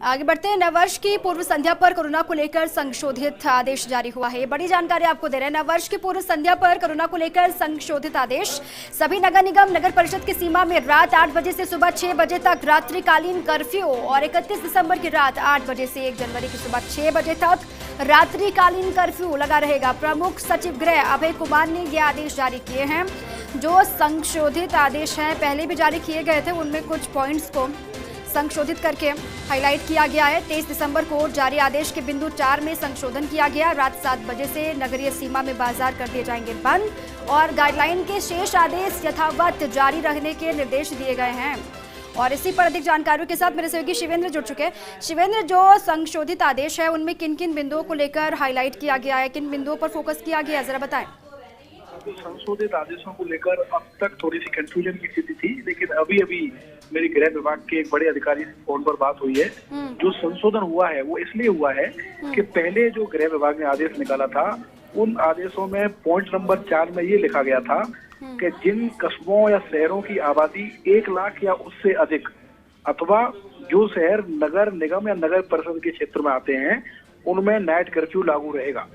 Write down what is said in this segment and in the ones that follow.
आगे बढ़ते हैं। नववर्ष की पूर्व संध्या पर कोरोना को लेकर संशोधित आदेश जारी हुआ है। बड़ी जानकारी आपको दे रहे हैं। नववर्ष की पूर्व संध्या पर कोरोना को लेकर संशोधित आदेश। सभी नगर निगम नगर परिषद की सीमा में रात 8 बजे से सुबह 6 बजे तक रात्रिकालीन कर्फ्यू और 31 दिसंबर की रात 8 बजे से 1 जनवरी की सुबह 6 बजे तक रात्रिकालीन कर्फ्यू लगा रहेगा। प्रमुख सचिव गृह अभय कुमार ने ये आदेश जारी किए हैं। जो संशोधित आदेश हैं पहले भी जारी किए गए थे, उनमें कुछ पॉइंट्स को संशोधित करके हाईलाइट किया गया है। 23 दिसंबर को जारी आदेश के बिंदु 4 में संशोधन किया गया। रात 7 बजे से नगरीय सीमा में बाजार कर दिए जाएंगे बंद और गाइडलाइन के शेष आदेश यथावत जारी रहने के निर्देश दिए गए हैं। और इसी पर अधिक जानकारियों के साथ मेरे सहयोगी शिवेंद्र जुड़ चुके हैं। शिवेंद्र, जो संशोधित आदेश है उनमें किन किन बिंदुओं को लेकर हाईलाइट किया गया है, किन बिंदुओं पर फोकस किया गया है, जरा बताएं। संशोधित आदेशों को लेकर अब तक थोड़ी सी कंफ्यूजन की स्थिति थी, लेकिन अभी मेरी गृह विभाग के एक बड़े अधिकारी से फोन पर बात हुई है। जो संशोधन हुआ है वो इसलिए हुआ है कि पहले जो गृह विभाग ने आदेश निकाला था उन आदेशों में पॉइंट नंबर 4 में ये लिखा गया था कि जिन कस्बों या शहरों की आबादी 1 लाख या उससे अधिक अथवा जो शहर नगर निगम या नगर परिषद के क्षेत्र में आते हैं उनमें नाइट कर्फ्यू लागू रहेगा।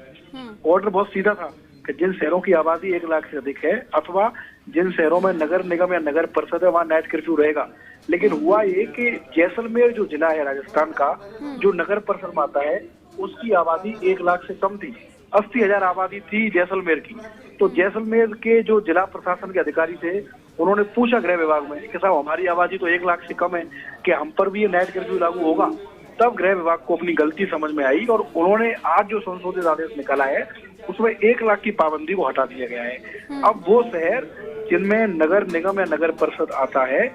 ऑर्डर बहुत सीधा था कि जिन शहरों की आबादी 1 लाख से अधिक है अथवा जिन शहरों में नगर निगम या नगर परिषद है वहाँ नाइट कर्फ्यू रहेगा। लेकिन हुआ ये कि जैसलमेर जो जिला है राजस्थान का, जो नगर परिषद में आता है, उसकी आबादी 1 लाख से कम थी। 80,000 आबादी थी जैसलमेर की। तो जैसलमेर के जो जिला प्रशासन के अधिकारी थे उन्होंने पूछा गृह विभाग में कि साहब हमारी आबादी तो 1 लाख से कम है, कि हम पर भी ये नाइट कर्फ्यू लागू होगा। तब गृह विभाग को अपनी गलती समझ में आई और उन्होंने आज जो संशोधित आदेश निकाला है उसमें 1 लाख की पाबंदी को हटा दिया गया है। अब वो शहर जिनमें नगर निगम या नगर परिषद आता है,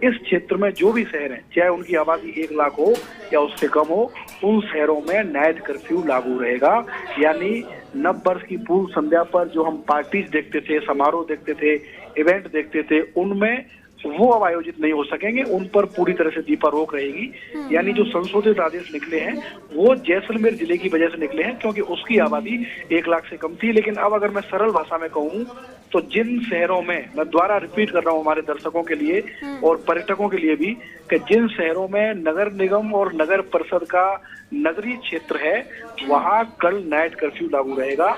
इस क्षेत्र में जो भी शहर हैं, चाहे उनकी आबादी 1 लाख हो या उससे कम हो, उन शहरों में नाइट कर्फ्यू लागू रहेगा। यानी नव वर्ष की पूर्व संध्या पर जो हम पार्टीज देखते थे, समारोह देखते थे, इवेंट देखते थे, उनमें वो अब आयोजित नहीं हो सकेंगे। उन पर पूरी तरह से दीपा रोक रहेगी। यानी जो संशोधित आदेश निकले हैं वो जैसलमेर जिले की वजह से निकले हैं क्योंकि उसकी आबादी 1 लाख से कम थी। लेकिन अब अगर मैं सरल भाषा में कहूँ तो जिन शहरों में, मैं दोबारा रिपीट कर रहा हूँ हमारे दर्शकों के लिए और पर्यटकों के लिए भी, कि जिन शहरों में नगर निगम और नगर परिषद का नगरीय क्षेत्र है वहाँ कल नाइट कर्फ्यू लागू रहेगा।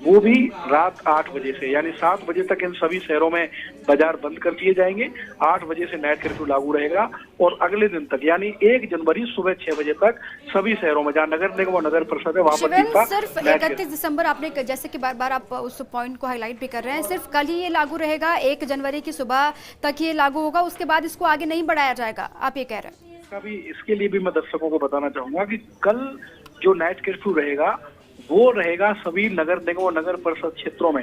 वो भी रात 8 बजे से, यानी 7 बजे तक इन सभी शहरों में बाजार बंद कर दिए जाएंगे। 8 बजे से नाइट कर्फ्यू लागू रहेगा और अगले दिन तक यानी 1 जनवरी सुबह 6 बजे तक सभी शहरों में जहाँ नगर निगम और नगर परिषद है वहाँ पर सिर्फ 31 दिसंबर, आपने जैसे कि बार बार आप उस पॉइंट को हाईलाइट भी कर रहे हैं, सिर्फ कल ही ये लागू रहेगा, 1 जनवरी की सुबह तक ये लागू होगा, उसके बाद इसको आगे नहीं बढ़ाया जाएगा, आप ये कह रहे हैं? इसके लिए भी मैं दर्शकों को बताना चाहूंगा कि कल जो नाइट कर्फ्यू रहेगा वो रहेगा सभी नगर निगम और नगर परिषद क्षेत्रों में।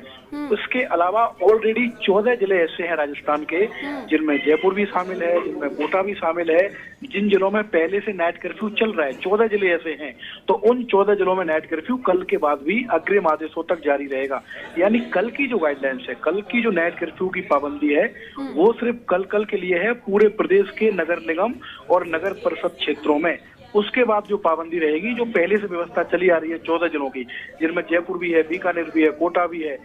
उसके अलावा ऑलरेडी 14 जिले ऐसे हैं राजस्थान के जिनमें जयपुर भी शामिल है, जिनमें कोटा भी शामिल है, जिन जिलों में पहले से नाइट कर्फ्यू चल रहा है। 14 जिले ऐसे हैं। तो उन 14 जिलों में नाइट कर्फ्यू कल के बाद भी अग्रिम आदेशों तक जारी रहेगा। यानी कल की जो गाइडलाइंस है, कल की जो नाइट कर्फ्यू की पाबंदी है वो सिर्फ कल के लिए है पूरे प्रदेश के नगर निगम और नगर परिषद क्षेत्रों में। उसके बाद जो पाबंदी रहेगी, जो पहले से व्यवस्था चली आ रही है 14 जिलों की, जिनमें जयपुर भी है, बीकानेर भी है, कोटा भी है,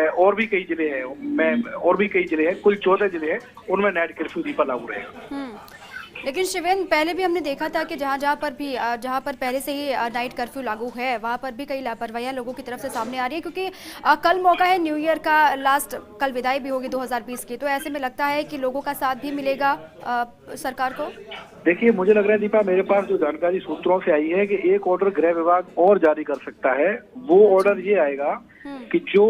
और भी कई जिले हैं, कुल 14 जिले हैं, उनमें नाइट कर्फ्यू दीपा लागू रहेगा। लेकिन शिवेंद्र, पहले भी हमने देखा था कि जहाँ पर पहले से ही नाइट कर्फ्यू लागू है वहाँ पर भी कई लापरवाहियाँ लोगों की तरफ से सामने आ रही है, क्योंकि कल मौका है न्यू ईयर का, कल विदाई भी होगी 2020 की, तो ऐसे में लगता है कि लोगों का साथ भी मिलेगा सरकार को। देखिए, मुझे लग रहा है दीपा, मेरे पास जो जानकारी सूत्रों से आई है कि एक ऑर्डर गृह विभाग और जारी कर सकता है। वो ऑर्डर ये आएगा कि जो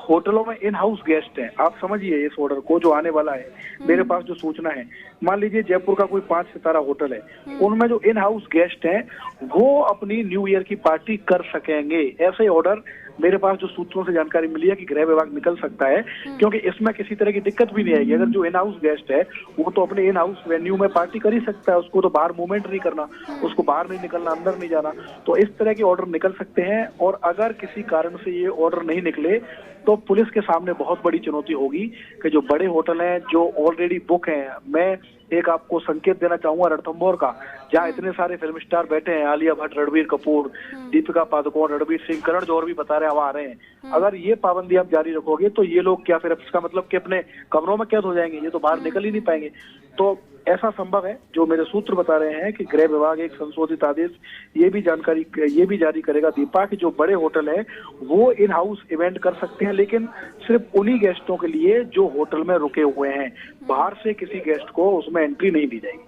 होटलों में इन हाउस गेस्ट हैं, आप समझिए इस ऑर्डर को जो आने वाला है, मेरे पास जो सूचना है, मान लीजिए जयपुर का कोई 5 सितारा होटल है, उनमें जो इन हाउस गेस्ट हैं वो अपनी न्यू ईयर की पार्टी कर सकेंगे। ऐसे ऑर्डर मेरे पास जो सूत्रों से जानकारी मिली है कि गृह विभाग निकल सकता है, क्योंकि इसमें किसी तरह की दिक्कत भी नहीं आएगी। अगर जो इन हाउस गेस्ट है वो तो अपने इन हाउस वेन्यू में पार्टी कर ही सकता है, उसको तो बाहर मूवमेंट नहीं करना, उसको बाहर नहीं निकलना, अंदर नहीं जाना। तो इस तरह के ऑर्डर निकल सकते हैं। और अगर किसी कारण से ये ऑर्डर नहीं निकले तो पुलिस के सामने बहुत बड़ी चुनौती होगी कि जो बड़े होटल हैं जो ऑलरेडी बुक हैं, मैं एक आपको संकेत देना चाहूंगा रणथंभौर का, जहाँ इतने सारे फिल्म स्टार बैठे हैं, आलिया भट्ट, रणबीर कपूर, दीपिका पादुकोण, रणबीर सिंह, करण जौहर भी बता रहे हैं वहाँ आ रहे हैं। अगर ये पाबंदी आप जारी रखोगे तो ये लोग क्या फिर इसका मतलब कि अपने कमरों में कैद हो जाएंगे, ये तो बाहर निकल ही नहीं पाएंगे। तो ऐसा संभव है, जो मेरे सूत्र बता रहे हैं कि गृह विभाग एक संशोधित आदेश ये भी जारी करेगा दीपा कि जो बड़े होटल है वो इन हाउस इवेंट कर सकते हैं, लेकिन सिर्फ उन्हीं गेस्टों के लिए जो होटल में रुके हुए हैं। बाहर से किसी गेस्ट को उसमें एंट्री नहीं दी जाएगी।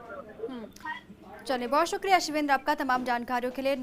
चलिए, बहुत शुक्रिया शिवेंद्र आपका तमाम जानकारियों के लिए।